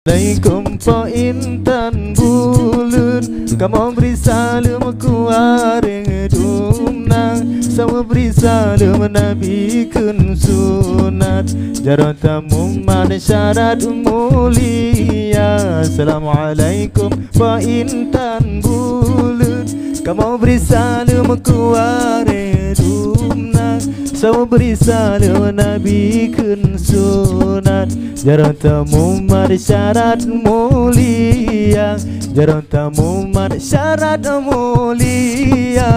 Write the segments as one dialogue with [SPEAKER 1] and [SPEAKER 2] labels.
[SPEAKER 1] Assalamualaikum po intan bulan Kamu beri salam ku areng dumnang Sama beri salam Nabi kun sunat Jarata mumman syarat mulia Assalamualaikum po intan bulan Kamu beri salam ku areng dumnang Sama beri salam Nabi kun sunat Jarata mumman syarat mulia Jarata mumman syarat mulia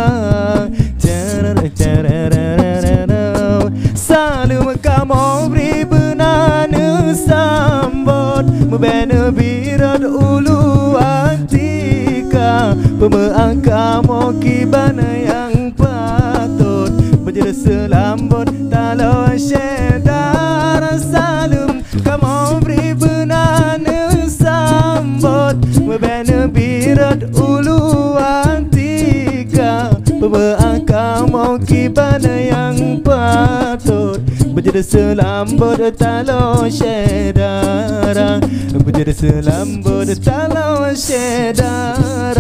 [SPEAKER 1] Salam kamu beri benana sambut Membina birat ulu antika Pemeang kamu kibana yang patut Berjaya selambut talau syedar Salam kamu beri benana sambut Membina birat ulu antika Pemeang kamu kibana yang patut Berjaya selambut talau syedar Berjaya selambut talau syedar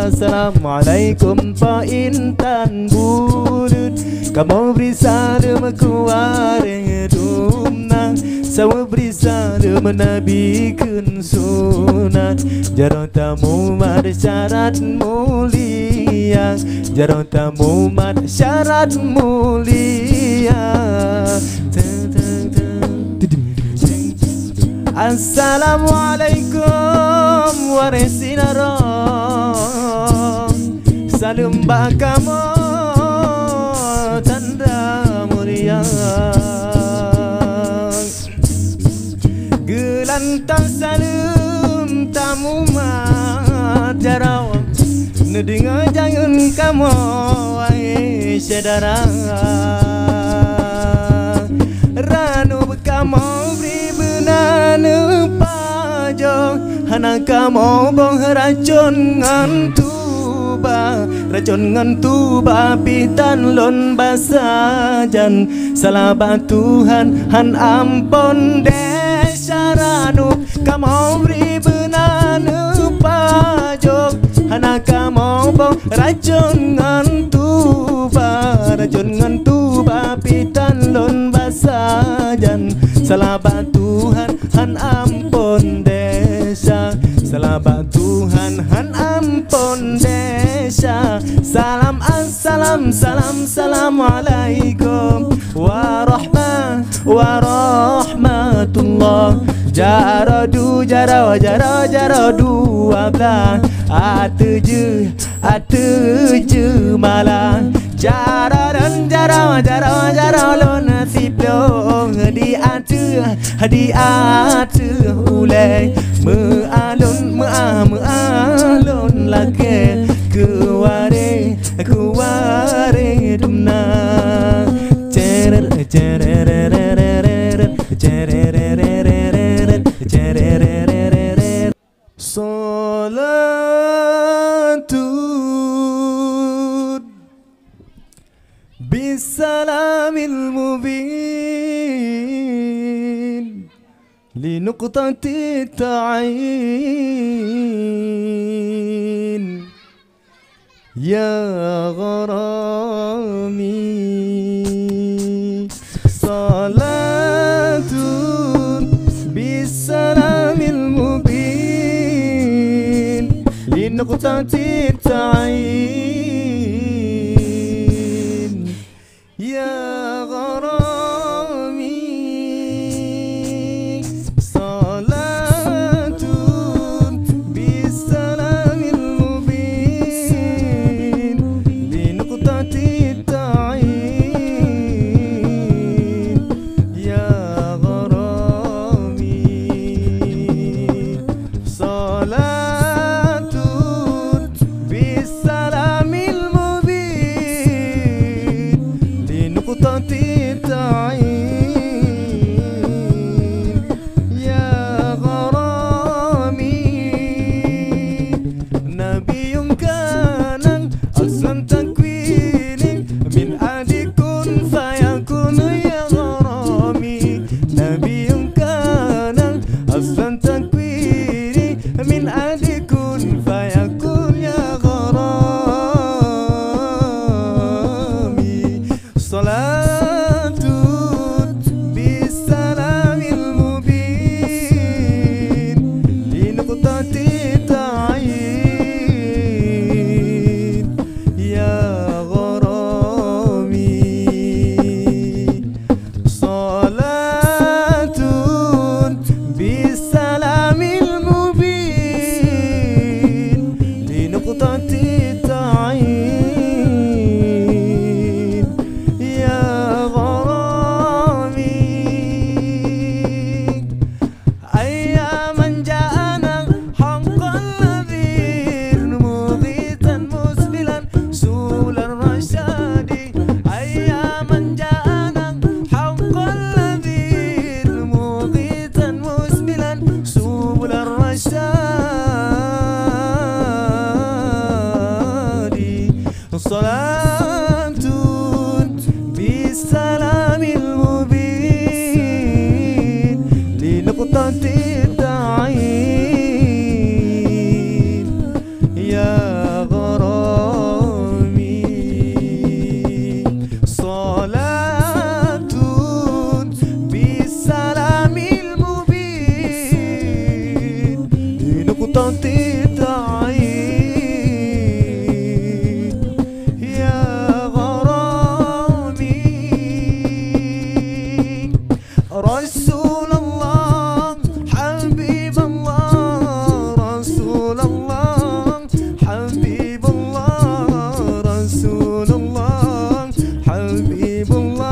[SPEAKER 1] Assalamualaikum pa intan bulut Kamu beri salam ku areng dumnang Sama beri salam Nabi kun sunat Jarata mumad syarat mulia Jarata mumad syarat mulia Assalamualaikum warahmatullahi Salam bakamu tanda mulia Gelantang salam tamu majarau Nedengar jangan kamu wahai saudara Ranu kamu beri benana pajong Hana kamu bong racun ngantuba Racun ngantuba pitan lon basajan Salabat Tuhan han ampun desa Ranu kamu beri benana pajong Hana kamu bong racun ngantuba Racun ngantuba pitan lon basajan Salabat Tuhan han ampun desa Salabat Tuhan han ampun desa Salam assalam salam Assalamualaikum warahmatullah Jaradu jara dua belah Atuju malah Jara lo nasib lo Di atu ulai Mealun lagi Kuware dumna Salatun bisalamil mubin Linuqtati ta'in Ya gharami Salatun bisalamil mubin Linuqtati ta'in Ya gharami Salatun bisalamil mubin Linuqtati ta'in Ya gharami Salatun bisalamil نقطة تعيد يا غرامي رسول الله حبيب الله رسول الله حبيب الله رسول الله حبيب الله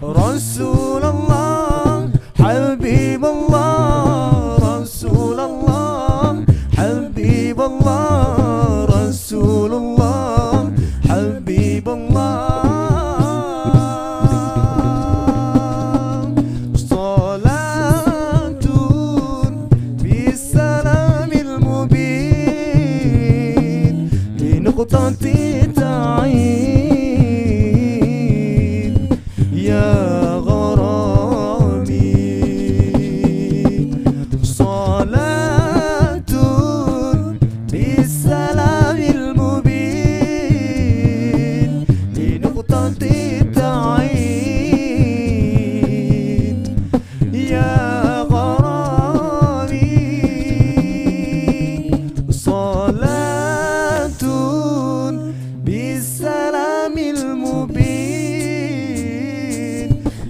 [SPEAKER 1] رسول الله حبيب الله رسول الله حبيب الله رسول الله حبيب الله صلاة بالسلام المبين لنقطة تعيد يا غرامي صلاة بالسلام المبين لنقطة تعيد يا غرامي صلاة بالسلام المبين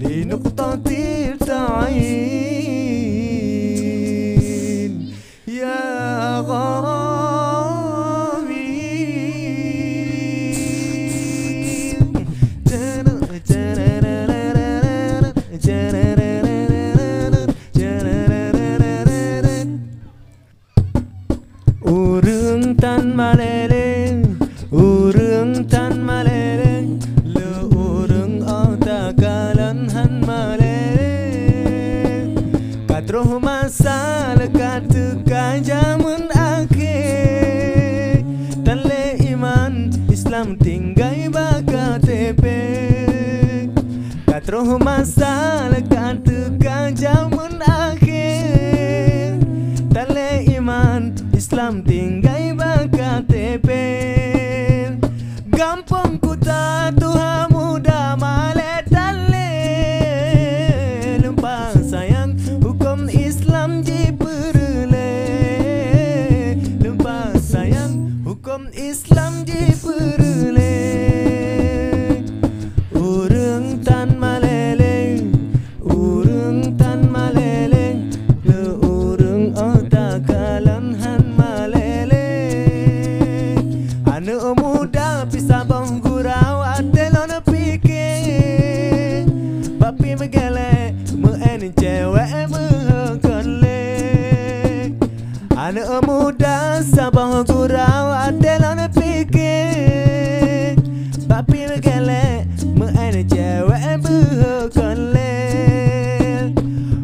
[SPEAKER 1] لنقطة تعيد يا Urang tan malele, urang tan malele, le urang otakalan han malele. Katroh masa lekat kajamun akhir, tanle iman Islam tinggai BKTP. Katroh masa lekat kajamun akhir, tanle iman Islam tinggai BKTP. Gampang kuta Tuhan muda male tale, lupa sayang hukum Islam diperle, lupa sayang hukum Islam diperle. Urang tan malele, urang tan malele, le urang otakalan han malele. Anak muda bisa banggurau atelon pikir, bapi megale men cewek mengkole. Anak muda sabang gurau atelon pikir, bapi megale men cewek mengkole.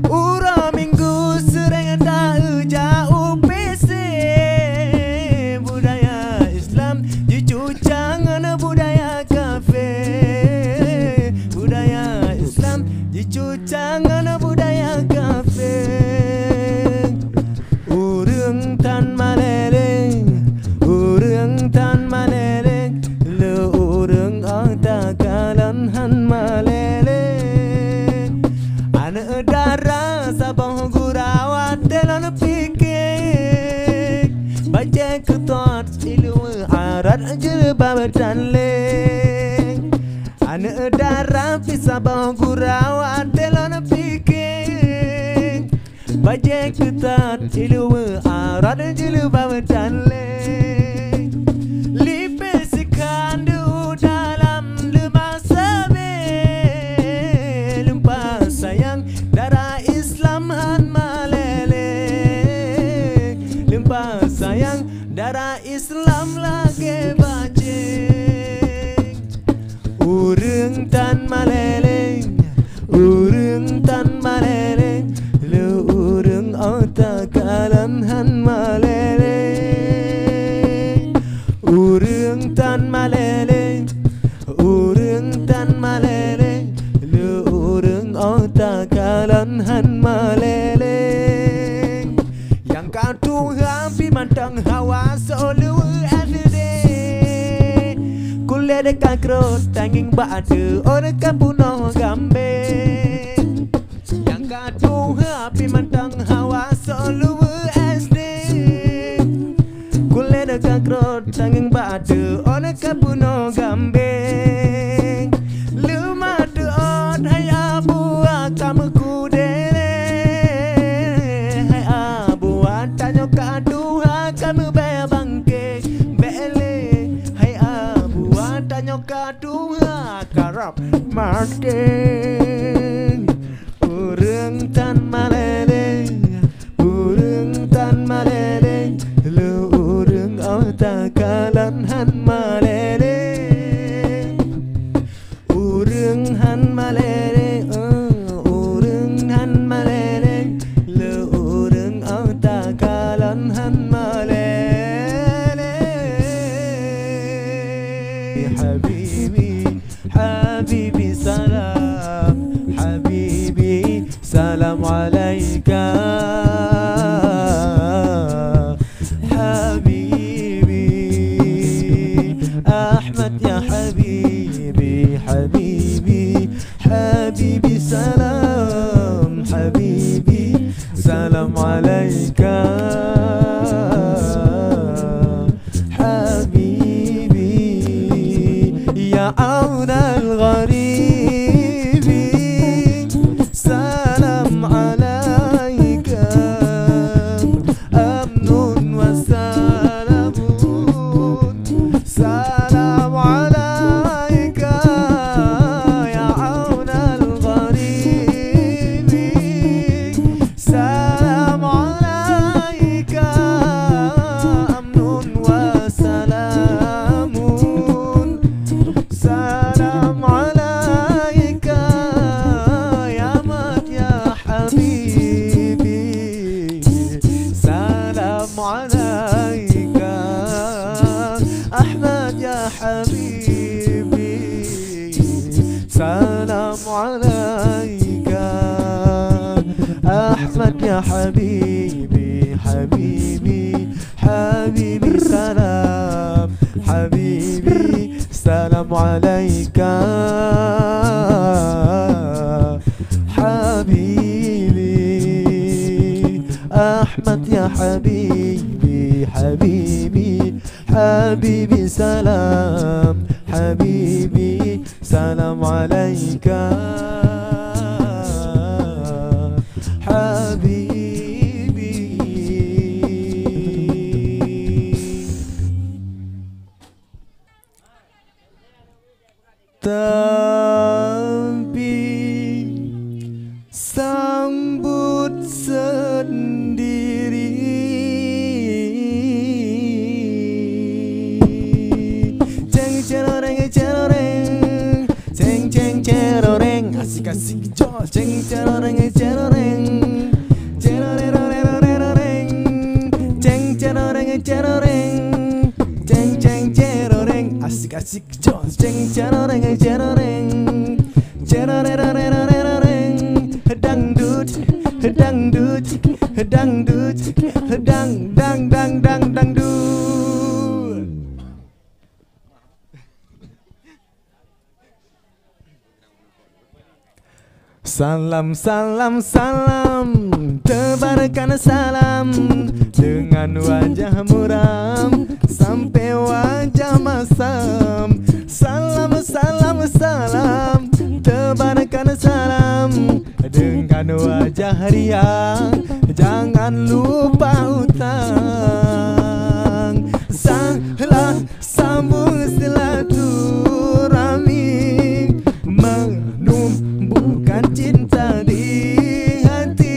[SPEAKER 1] Ura minggu sering tak jauh PC, budaya Islam dicucangan budaya kafe, budaya Islam dicucangan budaya kafe. Urang tan malele, urang tan malele, le urang otakalan han malele. Anak darah sabang gurau atelon pikir, baca ketot ilmu arat jilbab tanle. Anak darah sabang gurau atelon pikir, baca ketot ilmu arat jilbab tanle. Lipesikan dalam lemah sabi, lupa sayang darah Islam han malele, lupa sayang darah Islam lagi bacing. Urang tan malele, urang tan malele, le urang otakalan han malele. Urang tan malele, urang tan malele, le urang otakalan han malele. Yang kau Tuhan pimantang hawa seolu adede, kuliah dekat krot tanging batu orang kapuno gambe. Yang Tapi mentang hawa solu SD Kule dekat krot tanging batu Ona kapuno gambeng Luma tuot hai abu kamu kudele Hai abu tanyo kaduha kamu bebangke Bele hai abu tanyo kaduha karap marting Urung tan malele Urung tan malele Lu urung takalan han malele Urung han malele Urung han malele Lu urung takalan han malele Habibi Habibi salam Habibi salam alaika أحمد يا حبيبي حبيبي حبيبي سلام حبيبي سلام عليك حبيبي يا عون الغريب سلام عليك أمن وسلام سلام عليك يا عون الغريب سلام عليك أمن وسلام سلام عليك يا مات يا حبيبي سلام عليك أحمد يا حبيبي سلام عليك أحمد يا حبيبي حبيبي حبيبي سلام حبيبي سلام عليك حبيبي أحمد يا حبيبي حبيبي حبيبي سلام حبيبي سلام عليك Tapi sambut sendiri Ceng ceroreng ceroreng Ceng ceng ceroreng Asik asik jos Ceng ceroreng ceroreng Ceroreng Ceng ceroreng ceroreng Ceng ceng ceroreng Asik asik jos Ceng ceroreng ceroreng Ceroreng dangdut dangdut dangdut dang dang dang dang dangdut Salam salam salam tebarkan salam dengan wajah muram sampai wajah masam salam salam salam tebarkan salam dengan wajah riang jangan lupa utang salam sambung silaturahmi menumbuhkan cinta di hati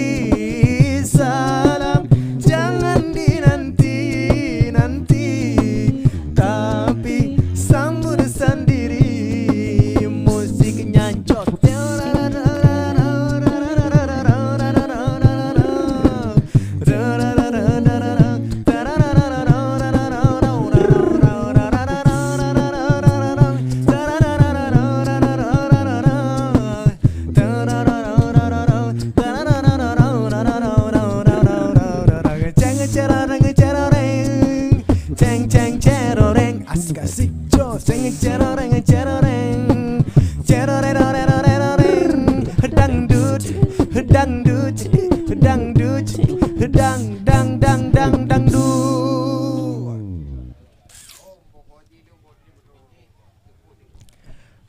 [SPEAKER 1] salam jangan dinanti-nanti tapi sambut sendiri musiknya jot asik jos ceng ceroreng ceroreng ceroreng dangdut dangdut dang dang dang dang dang du.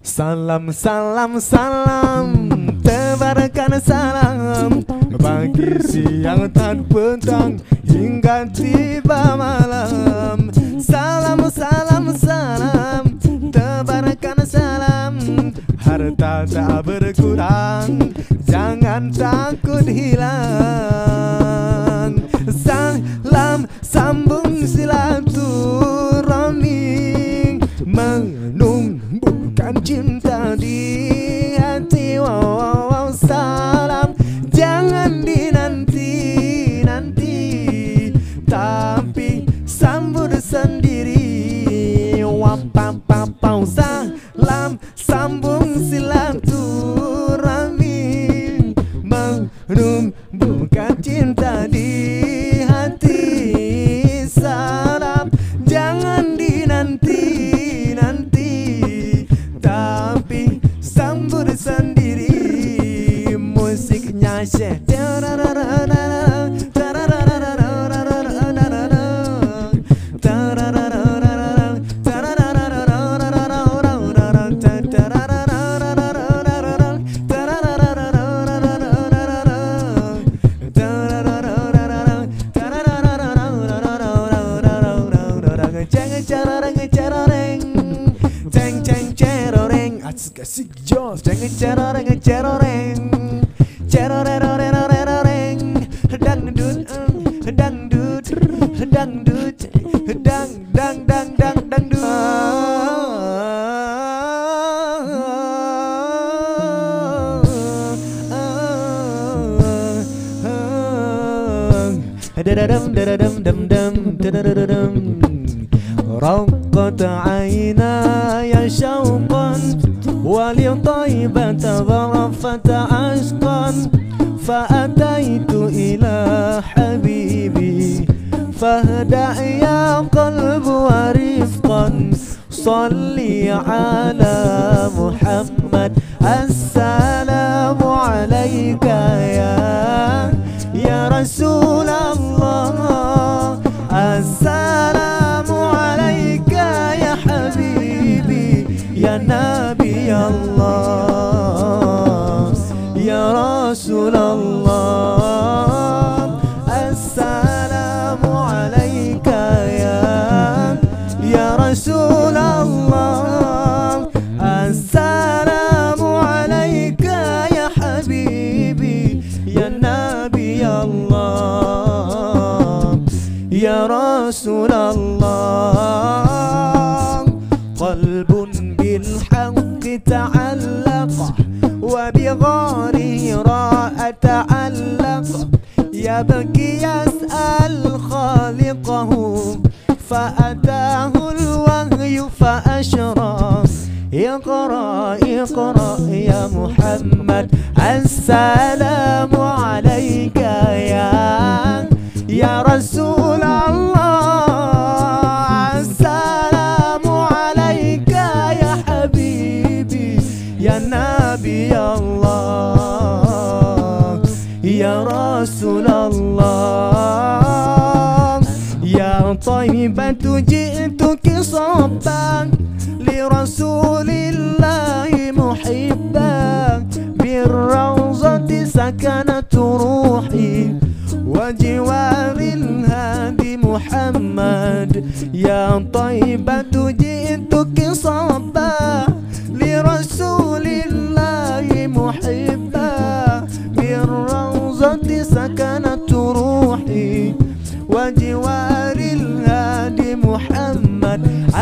[SPEAKER 1] Salam salam salam, tebarkan salam pagi siang dan petang hingga tiba malam. Salam salam salam, tebarkan salam, harta tak berkurang, jangan takut hilang. Salam sambung silaturahmi, menumbuhkan cinta di hati. Wow, wow, wow. Salam jangan dinanti-nanti, tapi sambut sendiri. Wapapapau. Salam sambung silaturahmi, menumbuhkan cinta di hati. Salam jangan dinanti-nanti, tapi sambut sendiri. Musiknya syeh. Asik jos, jangan ceroreng ceroreng, ceroreng dangdut dangdut dangdut dang dang dang dang dangdut. Dadadam dadadam dam dam dadadam. رقت عيناي شوقا ولطيبة ظرفت عشقا، فأتيت إلى حبيبي فاهدأ يا قلب ورفقا. صلي على محمد، السلام عليك يا رسول الله. السلام عليك يا حبيبي يا نبي الله يا رسول الله. السلام عليك يا رسول الله. السلام عليك يا حبيبي يا نبي الله يا رسول الله. قلب بالحق تعلق وبغاره راء تعلق، يبكي يسأل خالقه فأتاه الوحي فأشرق. اقرأ اقرأ يا محمد، السلام عليك يا رسول الله. السلام عليك يا حبيبي يا نبي الله يا رسول الله. يا طيبة جئتك صبا لرسول الله محبا، بالروضة سكنت روحي وجوار الهادي محمد. يا طيبة جئتك صبا لرسول الله محبا، بالروضة سكنت روحي وجوار الهادي محمد.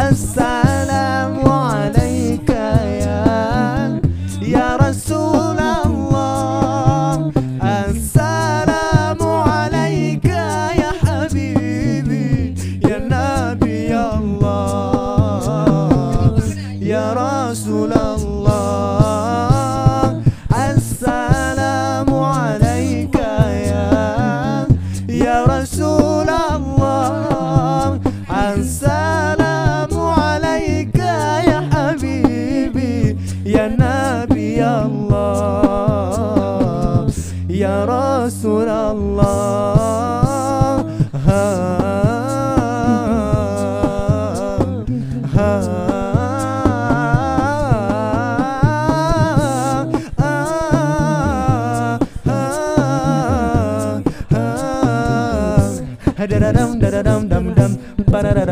[SPEAKER 1] السلام عليك يا رسول الله. السلام عليك يا حبيبي يا نبي الله يا رسول الله. السلام عليك يا رسول الله. السلام عليك يا حبيبي يا نبي الله يا رسول الله. da da dum dum, ba da da